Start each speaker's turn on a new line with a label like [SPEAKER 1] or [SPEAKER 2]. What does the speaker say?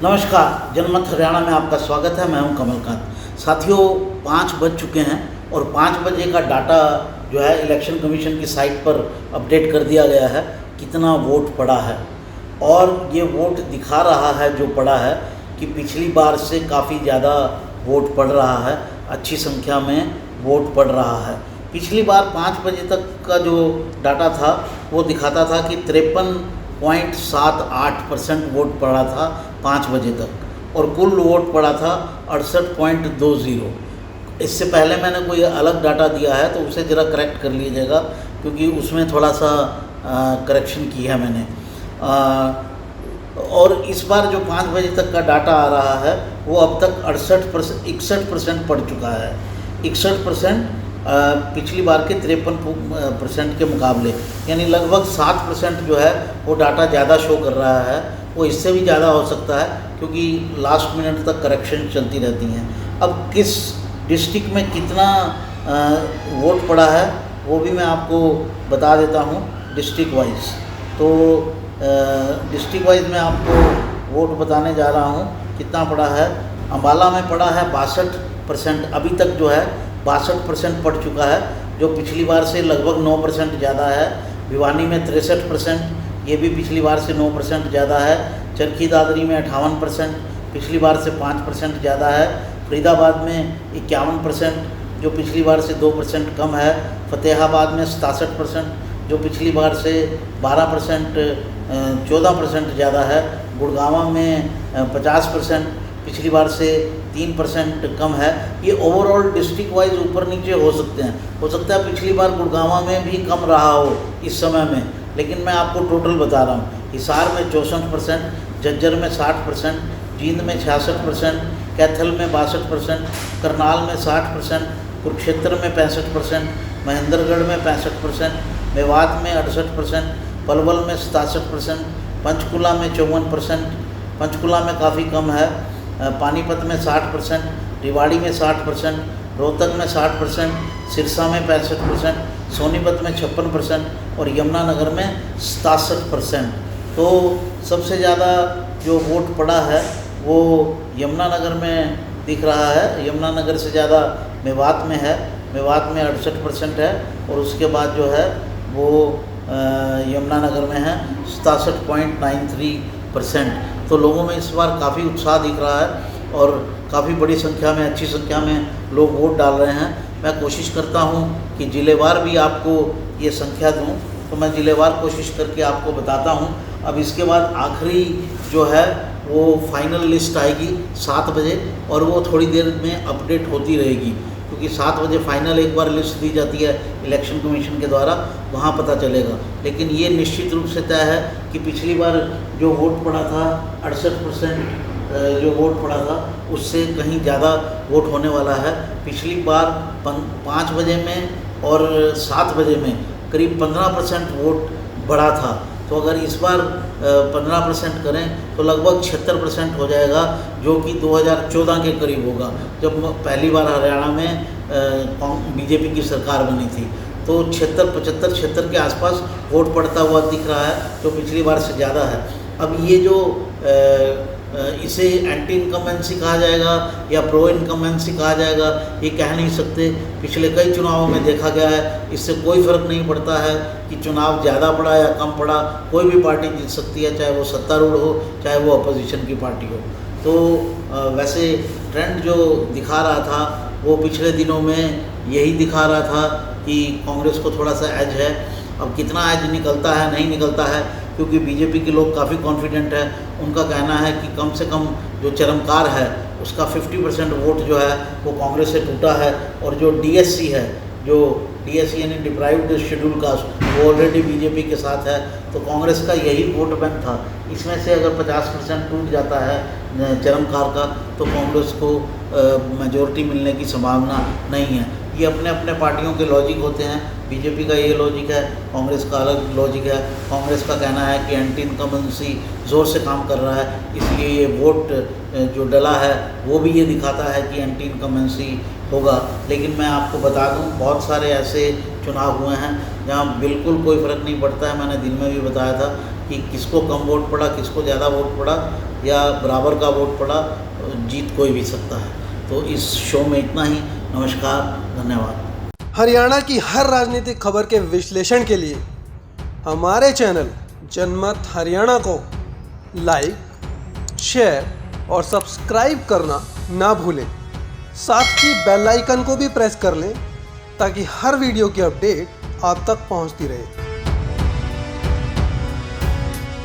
[SPEAKER 1] नमस्कार, जनमत हरियाणा में आपका स्वागत है। मैं हूं कमलकांत। साथियों, 5 बज चुके हैं और 5 बजे का डाटा जो है इलेक्शन कमीशन की साइट पर अपडेट कर दिया गया है, कितना वोट पड़ा है। और ये वोट दिखा रहा है जो पड़ा है कि पिछली बार से काफ़ी ज़्यादा वोट पड़ रहा है, अच्छी संख्या में वोट पड़ रहा है। पिछली बार 5 बजे तक का जो डाटा था वो दिखाता था कि 53.78% वोट पड़ा था 5 बजे तक और कुल वोट पड़ा था 68.20। इससे पहले मैंने कोई अलग डाटा दिया है तो उसे ज़रा करेक्ट कर लीजिएगा, क्योंकि उसमें थोड़ा सा करेक्शन की है मैंने। और इस बार जो 5 बजे तक का डाटा आ रहा है वो अब तक 61% पड़ चुका है। 61% पिछली बार के 53% के मुकाबले, यानी लगभग 7% जो है वो डाटा ज़्यादा शो कर रहा है। वो इससे भी ज़्यादा हो सकता है क्योंकि लास्ट मिनट तक करेक्शन चलती रहती हैं। अब किस डिस्ट्रिक्ट में कितना वोट पड़ा है वो भी मैं आपको बता देता हूँ डिस्ट्रिक्ट वाइज। तो डिस्ट्रिक्ट वाइज मैं आपको वोट बताने जा रहा हूँ कितना पड़ा है। अम्बाला में पड़ा है 62%, अभी तक जो है 62% पड़ चुका है, जो पिछली बार से लगभग 9% ज़्यादा है। भिवानी में 63%, ये भी पिछली बार से 9% ज़्यादा है। चरखी दादरी में 58%, पिछली बार से 5% ज़्यादा है। फरीदाबाद में 51%, जो पिछली बार से 2% कम है। फतेहाबाद में 67%, जो पिछली बार से 12% 14% ज़्यादा है। गुड़गांव में 50%, पिछली बार से 3% कम है। ये ओवरऑल डिस्ट्रिक्ट वाइज ऊपर नीचे हो सकते हैं। हो सकता है पिछली बार गुड़गांव में भी कम रहा हो इस समय में, लेकिन मैं आपको टोटल बता रहा हूँ। हिसार में 64%, झज्जर में 60%, जींद में 66%, कैथल में 62%, करनाल में 60%, कुरुक्षेत्र में 65%, महेंद्रगढ़ में 65%, मेवात में 68%, पलवल में 67%, पंचकुला में 54%, पंचकुला में काफ़ी कम है। पानीपत में 60%, रेवाड़ी में 60%, रोहतक में 60%, सिरसा में 65%, सोनीपत में 56% और यमुनानगर में 67%। तो सबसे ज़्यादा जो वोट पड़ा है वो यमुनानगर में दिख रहा है। यमुनानगर से ज़्यादा मेवात में है, मेवात में 68% है और उसके बाद जो है वो यमुनानगर में है 67.93%। तो लोगों में इस बार काफ़ी उत्साह दिख रहा है और काफ़ी बड़ी संख्या में, अच्छी संख्या में लोग वोट डाल रहे हैं। मैं कोशिश करता हूं कि जिलेवार भी आपको ये संख्या दूं, तो मैं जिलेवार कोशिश करके आपको बताता हूं। अब इसके बाद आखिरी जो है वो फाइनल लिस्ट आएगी 7 बजे और वो थोड़ी देर में अपडेट होती रहेगी, क्योंकि 7 बजे फाइनल एक बार लिस्ट दी जाती है इलेक्शन कमीशन के द्वारा, वहाँ पता चलेगा। लेकिन ये निश्चित रूप से तय है कि पिछली बार जो वोट पड़ा था 68% जो वोट पड़ा था उससे कहीं ज़्यादा वोट होने वाला है। पिछली बार 5 बजे में और 7 बजे में करीब 15% वोट बढ़ा था। तो अगर इस बार 15% करें तो लगभग 76% हो जाएगा, जो कि 2014 के करीब होगा, जब पहली बार हरियाणा में बीजेपी की सरकार बनी थी। तो 76 के आसपास वोट पड़ता हुआ दिख रहा है, जो पिछली बार से ज़्यादा है। अब ये जो इसे एंटी इनकम्बेंसी कहा जाएगा या प्रो इनकम्बेंसी कहा जाएगा, ये कह नहीं सकते। पिछले कई चुनावों में देखा गया है, इससे कोई फ़र्क नहीं पड़ता है कि चुनाव ज़्यादा पड़ा या कम पड़ा, कोई भी पार्टी जीत सकती है, चाहे वो सत्तारूढ़ हो चाहे वो अपोजिशन की पार्टी हो। तो वैसे ट्रेंड जो दिखा रहा था वो पिछले दिनों में यही दिखा रहा था कि कांग्रेस को थोड़ा सा एज है। अब कितना एज निकलता है नहीं निकलता है, क्योंकि बीजेपी के लोग काफ़ी कॉन्फिडेंट है। उनका कहना है कि कम से कम जो चरमकार है उसका 50% वोट जो है वो कांग्रेस से टूटा है, और जो डीएससी है, जो डीएससी यानी डिप्राइव्ड शेड्यूल कास्ट, वो ऑलरेडी बीजेपी के साथ है। तो कांग्रेस का यही वोट बैंक था। इसमें से अगर 50% टूट जाता है चरमकार का तो कांग्रेस को मेजॉरिटी मिलने की संभावना नहीं है। ये अपने अपने पार्टियों के लॉजिक होते हैं। बीजेपी का ये लॉजिक है, कांग्रेस का अलग लॉजिक है। कांग्रेस का कहना है कि एंटी इनकम्बेंसी ज़ोर से काम कर रहा है, इसलिए ये वोट जो डला है वो भी ये दिखाता है कि एंटी इनकम्बेंसी होगा। लेकिन मैं आपको बता दूं, बहुत सारे ऐसे चुनाव हुए हैं जहां बिल्कुल कोई फ़र्क नहीं पड़ता है। मैंने दिन में भी बताया था कि किसको कम वोट पड़ा, किसको ज़्यादा वोट पड़ा या बराबर का वोट पड़ा, जीत कोई भी सकता है। तो इस शो में इतना ही। नमस्कार, धन्यवाद।
[SPEAKER 2] हरियाणा की हर राजनीतिक खबर के विश्लेषण के लिए हमारे चैनल जनमत हरियाणा को लाइक, शेयर और सब्सक्राइब करना ना भूलें। साथ ही बेल आइकन को भी प्रेस कर लें ताकि हर वीडियो की अपडेट आप तक पहुंचती रहे।